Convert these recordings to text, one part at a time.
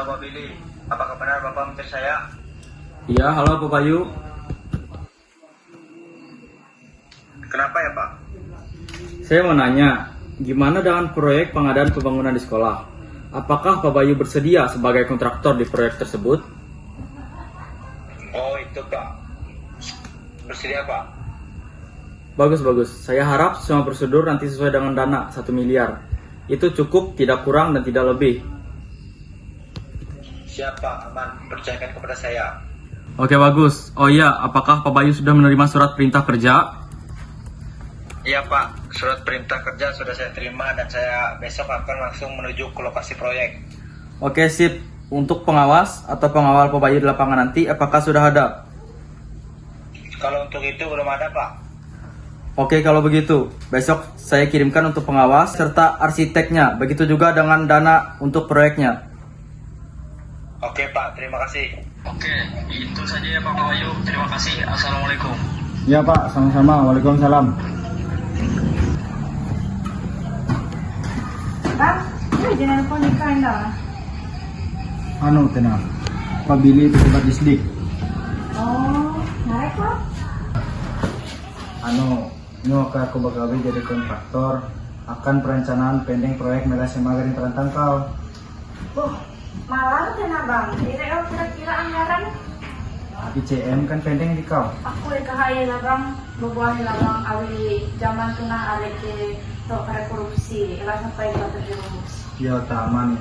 Halo Pak Billy, apakah benar Bapak mencari saya? Iya, halo Pak Bayu. Kenapa ya Pak? Saya mau nanya, gimana dengan proyek pengadaan pembangunan di sekolah? Apakah Pak Bayu bersedia sebagai kontraktor di proyek tersebut? Oh itu Pak, bersedia Pak. Bagus. Saya harap semua prosedur nanti sesuai dengan dana 1 miliar. Itu cukup, tidak kurang dan tidak lebih. Siap Pak, aman, percayakan kepada saya. Oke, bagus. Oh iya, apakah Pak Bayu sudah menerima surat perintah kerja? Iya Pak, surat perintah kerja sudah saya terima dan saya besok akan langsung menuju ke lokasi proyek. Oke, sip. Untuk pengawas atau pengawal Pak Bayu di lapangan nanti, apakah sudah ada? Kalau untuk itu belum ada Pak. Oke, kalau begitu, besok saya kirimkan untuk pengawas serta arsiteknya. Begitu juga dengan dana untuk proyeknya. Oke Pak, terima kasih. Oke, itu saja ya Pak Bayu. Terima kasih. Assalamualaikum. Ya Pak, sama-sama. Waalaikumsalam. Bang, ini jangan lupa nikahin dah. Anu tenang, Pak Billy pejabat Disdik. Oh, naik Pak. Anu, ini aku bakal jadi kontraktor akan perencanaan pending proyek Melase Magarin Terantangkal. Malah tenang Bang. Kira-kira anggaran ICM kan pending di kau. aku kahaya lah Bang. Bubuahin lah Bang. Awi zaman tunang arek ke tok para korupsi. Elah sampai kita terjerumus. Ya taman.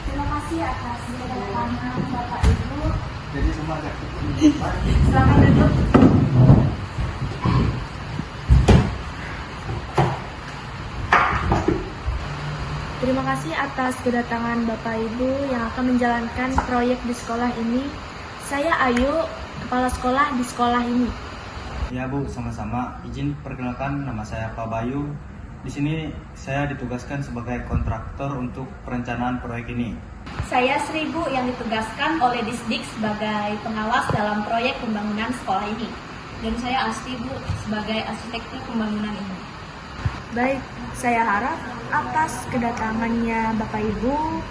Terima kasih atas kedatangan Bapak Ibu. Jadi semangat. Selamat duduk. Terima kasih atas kedatangan Bapak Ibu yang akan menjalankan proyek di sekolah ini. Saya Ayu, kepala sekolah di sekolah ini. Ya Bu, sama-sama. Izin perkenalkan, nama saya Pak Bayu. Di sini saya ditugaskan sebagai kontraktor untuk perencanaan proyek ini. Saya Sri Bu yang ditugaskan oleh Disdik sebagai pengawas dalam proyek pembangunan sekolah ini. Dan saya Asti Bu sebagai arsitektur pembangunan ini. Baik, saya harap atas kedatangannya Bapak Ibu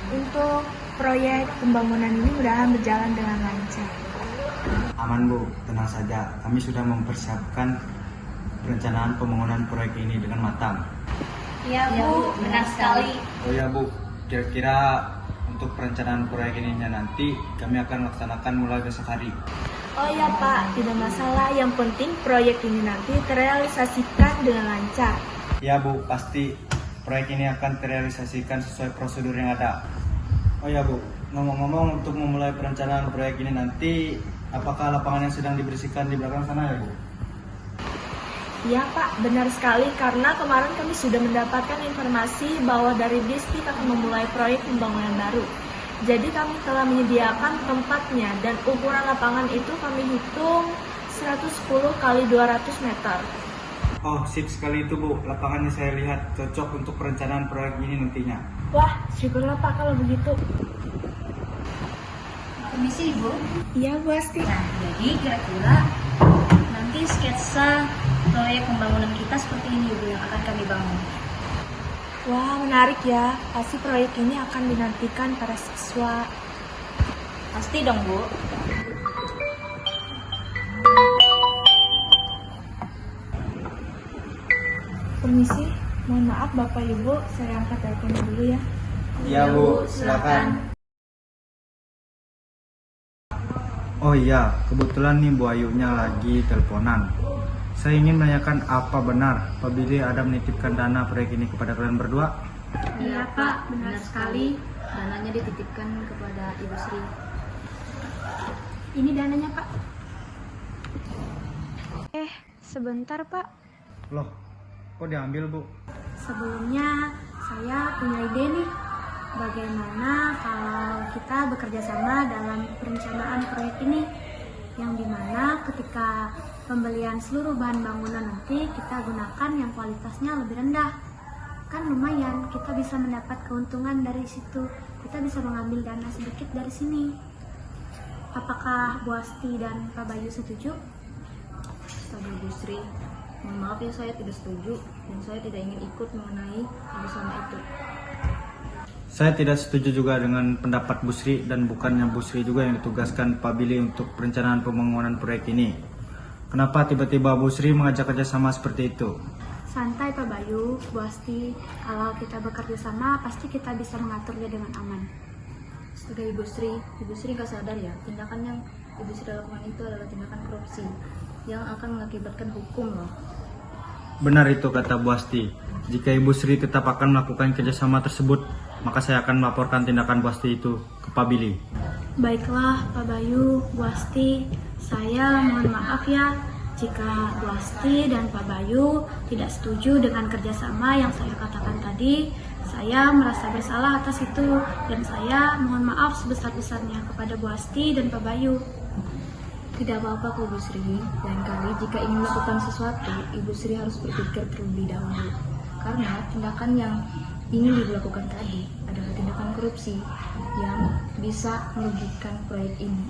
untuk proyek pembangunan ini mudah-mudahan berjalan dengan lancar. Aman Bu, tenang saja. Kami sudah mempersiapkan perencanaan pembangunan proyek ini dengan matang. Iya Bu, benar sekali. Oh ya Bu, kira-kira untuk perencanaan proyek ini nanti kami akan laksanakan mulai besok hari. Oh ya Pak, tidak masalah. Yang penting proyek ini nanti terrealisasikan dengan lancar. Ya Bu, pasti proyek ini akan terrealisasikan sesuai prosedur yang ada. Oh ya Bu, ngomong-ngomong untuk memulai perencanaan proyek ini nanti, apakah lapangan yang sedang dibersihkan di belakang sana ya Bu? Iya Pak, benar sekali karena kemarin kami sudah mendapatkan informasi bahwa dari Disdik akan memulai proyek pembangunan baru. Jadi kami telah menyediakan tempatnya dan ukuran lapangan itu kami hitung 110 kali 200 meter. Oh, sip sekali itu Bu. Lapangannya saya lihat cocok untuk perencanaan proyek ini nantinya. Wah, syukurlah Pak kalau begitu. Permisi Ibu. Iya Bu Asti. Nah, jadi kira-kira nanti sketsa proyek pembangunan kita seperti ini Bu yang akan kami bangun. Wah, menarik ya. Pasti proyek ini akan dinantikan para siswa. Pasti dong Bu. Permisi, mohon maaf Bapak Ibu, saya angkat teleponnya dulu ya. Iya Bu, silakan. Oh iya, kebetulan nih Bu Ayunya lagi teleponan. Saya ingin menanyakan apa benar Pak Billy ada menitipkan dana proyek ini kepada kalian berdua? Iya Pak, benar sekali. Dananya dititipkan kepada Ibu Sri. Ini dananya Pak. Sebentar Pak. Loh, kok diambil Bu? Sebelumnya saya punya ide nih. Bagaimana kalau kita bekerja sama dalam perencanaan proyek ini? Yang dimana ketika pembelian seluruh bahan bangunan nanti kita gunakan yang kualitasnya lebih rendah. Kan lumayan, kita bisa mendapat keuntungan dari situ. Kita bisa mengambil dana sedikit dari sini. Apakah Bu Asti dan Pak Bayu setuju? Astaga Bu Sri, mohon maaf ya saya tidak setuju dan saya tidak ingin ikut mengenai kerjasama itu. Saya tidak setuju juga dengan pendapat Bu Sri dan bukannya Bu Sri juga yang ditugaskan Pak Billy untuk perencanaan pembangunan proyek ini. Kenapa tiba-tiba Bu Sri mengajak kerjasama seperti itu? Santai Pak Bayu, Bu Asti, kalau kita bekerja sama pasti kita bisa mengaturnya dengan aman. Astaga Ibu Sri gak sadar ya, tindakan yang Ibu Sri lakukan itu adalah tindakan korupsi yang akan mengakibatkan hukum loh. Benar itu kata Bu Asti. Jika Ibu Sri tetap akan melakukan kerjasama tersebut, maka saya akan melaporkan tindakan Bu Asti itu ke Pak Billy. Baiklah Pak Bayu, Bu Asti, saya mohon maaf ya jika Bu Asti dan Pak Bayu tidak setuju dengan kerjasama yang saya katakan tadi. Saya merasa bersalah atas itu dan saya mohon maaf sebesar-besarnya kepada Bu Asti dan Pak Bayu. Tidak apa-apa kok Bu Sri, lain kali jika ingin melakukan sesuatu, Ibu Sri harus berpikir terlebih dahulu. Karena tindakan yang ingin dilakukan tadi adalah tindakan korupsi yang bisa merugikan proyek ini.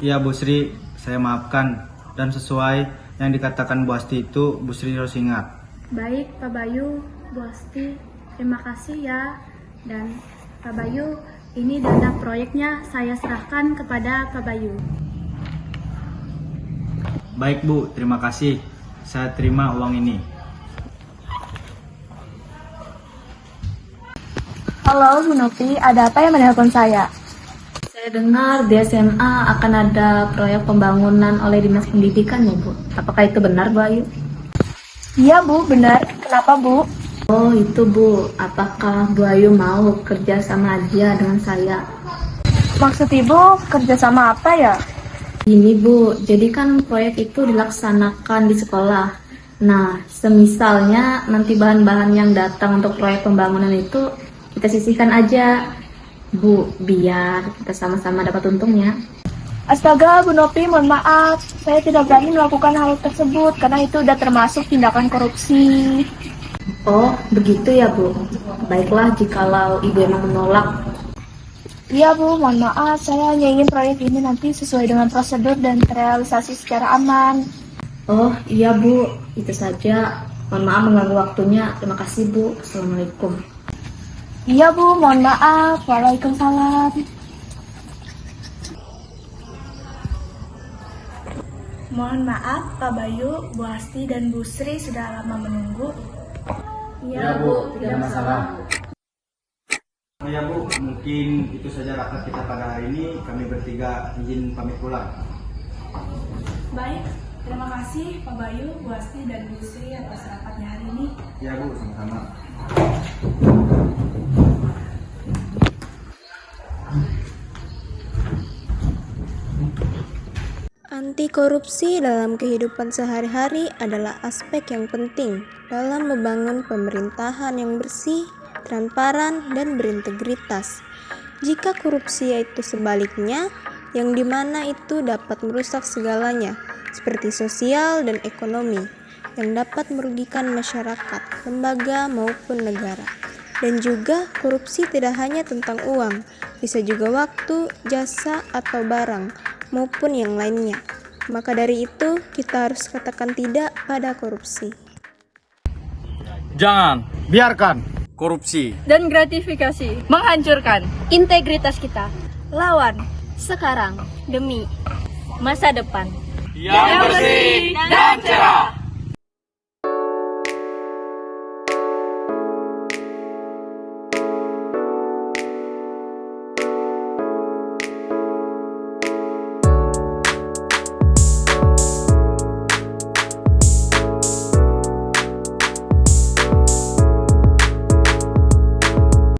Iya Bu Sri, saya maafkan dan sesuai yang dikatakan Bu Asti itu Bu Sri harus ingat. Baik Pak Bayu, Bu Asti, terima kasih ya. Dan Pak Bayu, ini dana proyeknya saya serahkan kepada Pak Bayu. Baik Bu, terima kasih. Saya terima uang ini. Halo Bu Novi, ada apa yang menelpon saya? Saya dengar di SMA akan ada proyek pembangunan oleh Dinas Pendidikan ya Bu. Apakah itu benar Bu Ayu? Iya Bu, benar. Kenapa Bu? Oh itu Bu, apakah Bu Ayu mau kerja sama aja dengan saya? Maksud Ibu kerjasama apa ya? Gini Bu, jadi kan proyek itu dilaksanakan di sekolah. Nah, semisalnya nanti bahan-bahan yang datang untuk proyek pembangunan itu kita sisihkan aja Bu, biar kita sama-sama dapat untungnya. Astaga Bu Novi, mohon maaf. Saya tidak berani melakukan hal tersebut karena itu udah termasuk tindakan korupsi. Oh, begitu ya Bu. Baiklah jikalau Ibu emang menolak. Iya Bu, mohon maaf. Saya hanya ingin proyek ini nanti sesuai dengan prosedur dan terrealisasi secara aman. Oh iya Bu, itu saja. Mohon maaf mengganggu waktunya. Terima kasih Bu. Assalamualaikum. Iya Bu, mohon maaf. Waalaikumsalam. Mohon maaf Pak Bayu, Bu Asti, dan Bu Sri sudah lama menunggu. Iya Bu, tidak masalah. Oh ya Bu, mungkin itu saja rapat kita pada hari ini. Kami bertiga izin pamit pulang. Baik, terima kasih Pak Bayu, Bu Asti, dan Bu Sri atas rapatnya hari ini. Iya Bu, sama-sama. Anti korupsi dalam kehidupan sehari-hari adalah aspek yang penting dalam membangun pemerintahan yang bersih, transparan, dan berintegritas. Jika korupsi yaitu sebaliknya, yang dimana itu dapat merusak segalanya, seperti sosial dan ekonomi, yang dapat merugikan masyarakat, lembaga maupun negara. Dan juga korupsi tidak hanya tentang uang, bisa juga waktu, jasa, atau barang, maupun yang lainnya. Maka dari itu, kita harus katakan tidak pada korupsi. Jangan Biarkan korupsi Dan gratifikasi menghancurkan Integritas kita. Lawan sekarang demi masa depan. yang bersih dan cerah.